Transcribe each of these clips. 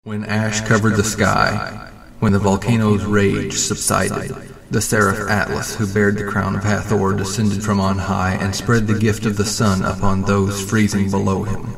When ash covered the sky, when the volcano's rage subsided, the seraph Atlas who bared the crown of Hathor descended from on high and spread the gift of the sun upon those freezing below him.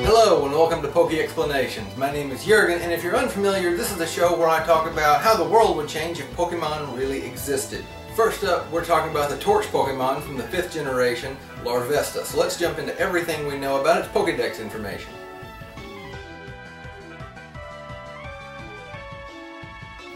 Hello and welcome to PokeXplanations. My name is Jurgen, and if you're unfamiliar, this is a show where I talk about how the world would change if Pokemon really existed. First up, we're talking about the Torch Pokemon from the 5th generation, Larvesta. So let's jump into everything we know about its Pokedex information.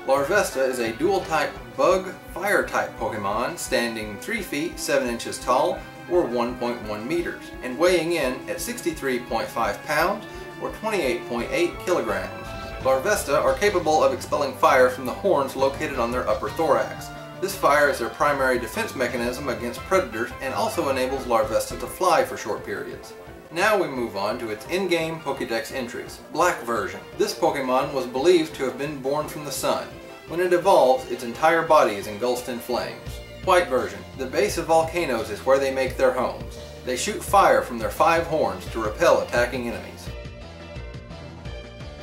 Larvesta is a dual-type bug fire-type Pokemon standing 3 feet 7 inches tall or 1.1 meters and weighing in at 63.5 pounds or 28.8 kilograms. Larvesta are capable of expelling fire from the horns located on their upper thorax. This fire is their primary defense mechanism against predators and also enables Larvesta to fly for short periods. Now we move on to its in-game Pokedex entries. Black version. This Pokemon was believed to have been born from the sun. When it evolves, its entire body is engulfed in flames. White version. The base of volcanoes is where they make their homes. They shoot fire from their 5 horns to repel attacking enemies.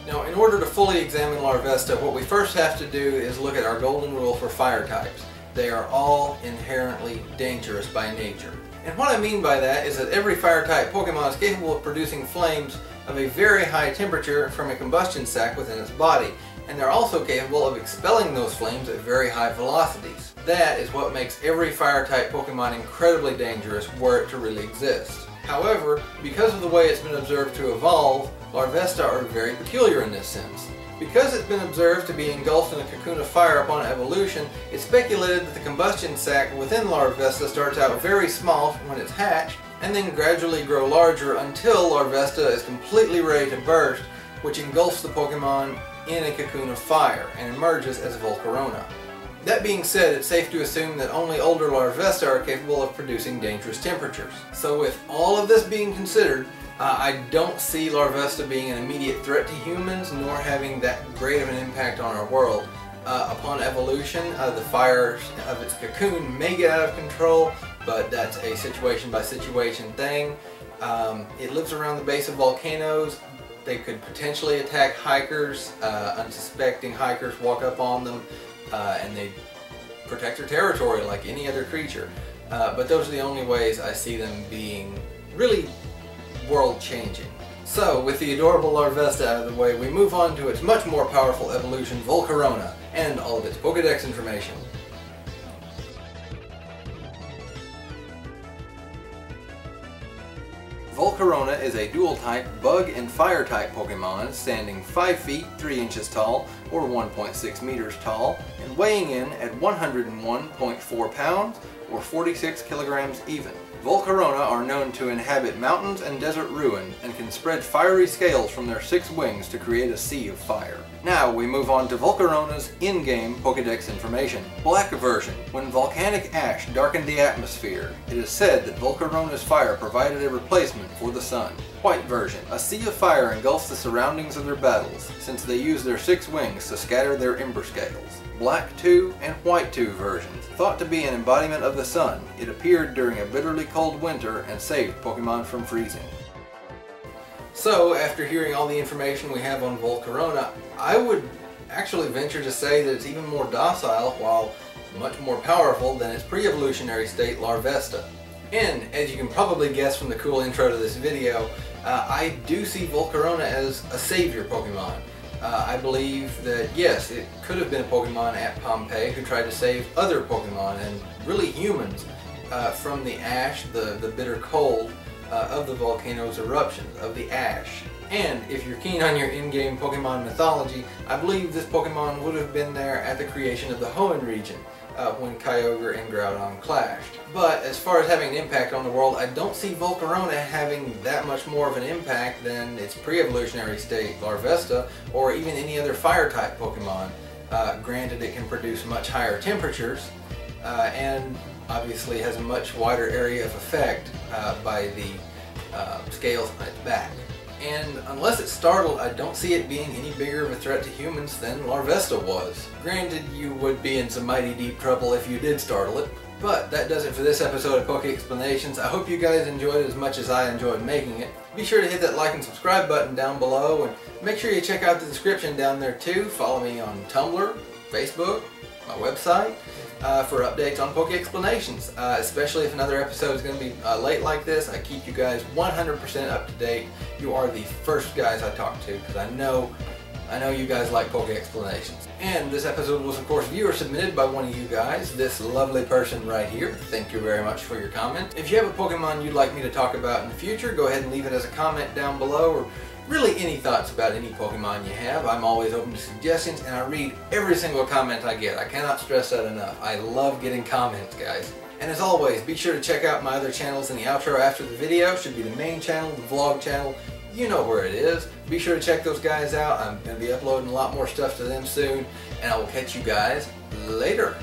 Now, in order to fully examine Larvesta, what we first have to do is look at our golden rule for fire types. They are all inherently dangerous by nature. And what I mean by that is that every fire type Pokemon is capable of producing flames of a very high temperature from a combustion sac within its body. And they're also capable of expelling those flames at very high velocities. That is what makes every fire-type Pokemon incredibly dangerous were it to really exist. However, because of the way it's been observed to evolve, Larvesta are very peculiar in this sense. Because it's been observed to be engulfed in a cocoon of fire upon evolution, it's speculated that the combustion sac within Larvesta starts out very small when it's hatched, and then gradually grow larger until Larvesta is completely ready to burst, which engulfs the Pokemon in a cocoon of fire and emerges as Volcarona. That being said, it's safe to assume that only older Larvesta are capable of producing dangerous temperatures. So with all of this being considered, I don't see Larvesta being an immediate threat to humans, nor having that great of an impact on our world. Upon evolution, the fire of its cocoon may get out of control, but that's a situation by situation thing. It lives around the base of volcanoes. They could potentially attack hikers. Unsuspecting hikers walk up on them and they protect their territory like any other creature. But those are the only ways I see them being really world-changing. So, with the adorable Larvesta out of the way, we move on to its much more powerful evolution, Volcarona, and all of its Pokedex information. Volcarona is a dual-type bug and fire-type Pokemon standing 5 feet 3 inches tall or 1.6 meters tall and weighing in at 101.4 pounds or 46 kilograms even. Volcarona are known to inhabit mountains and desert ruin and can spread fiery scales from their 6 wings to create a sea of fire. Now we move on to Volcarona's in-game Pokedex information. Black version. When volcanic ash darkened the atmosphere, it is said that Volcarona's fire provided a replacement for the sun. White version. A sea of fire engulfs the surroundings of their battles, since they use their 6 wings to scatter their ember scales. Black 2 and White 2 versions. Thought to be an embodiment of the sun, it appeared during a bitterly cold winter and saved Pokemon from freezing. So, after hearing all the information we have on Volcarona, I would actually venture to say that it's even more docile while much more powerful than its pre-evolutionary state, Larvesta. And, as you can probably guess from the cool intro to this video, I do see Volcarona as a savior Pokemon. I believe that, yes, it could have been a Pokemon at Pompeii who tried to save other Pokemon, and really humans, from the ash, the bitter cold, of the volcano's eruptions, of the ash. And if you're keen on your in-game Pokemon mythology, I believe this Pokemon would have been there at the creation of the Hoenn region, when Kyogre and Groudon clashed. But as far as having an impact on the world, I don't see Volcarona having that much more of an impact than its pre-evolutionary state, Larvesta, or even any other fire-type Pokemon. Granted, it can produce much higher temperatures, and obviously has a much wider area of effect by the scales on its back. And unless it's startled, I don't see it being any bigger of a threat to humans than Larvesta was. Granted, you would be in some mighty deep trouble if you did startle it. But that does it for this episode of PokeXplanations. I hope you guys enjoyed it as much as I enjoyed making it. Be sure to hit that like and subscribe button down below, and make sure you check out the description down there too. Follow me on Tumblr, Facebook, my website, for updates on PokeXplanations. Especially if another episode is going to be late like this, I keep you guys 100% up to date. You are the first guys I talk to, because I know you guys like PokeXplanations. And this episode was, of course, viewer submitted by one of you guys, this lovely person right here. Thank you very much for your comment. If you have a Pokemon you'd like me to talk about in the future, go ahead and leave it as a comment down below, or really any thoughts about any Pokemon you have. I'm always open to suggestions, and I read every single comment I get. I cannot stress that enough. I love getting comments, guys. And as always, be sure to check out my other channels in the outro after the video. Should be the main channel, the vlog channel. You know where it is. Be sure to check those guys out. I'm going to be uploading a lot more stuff to them soon, and I will catch you guys later.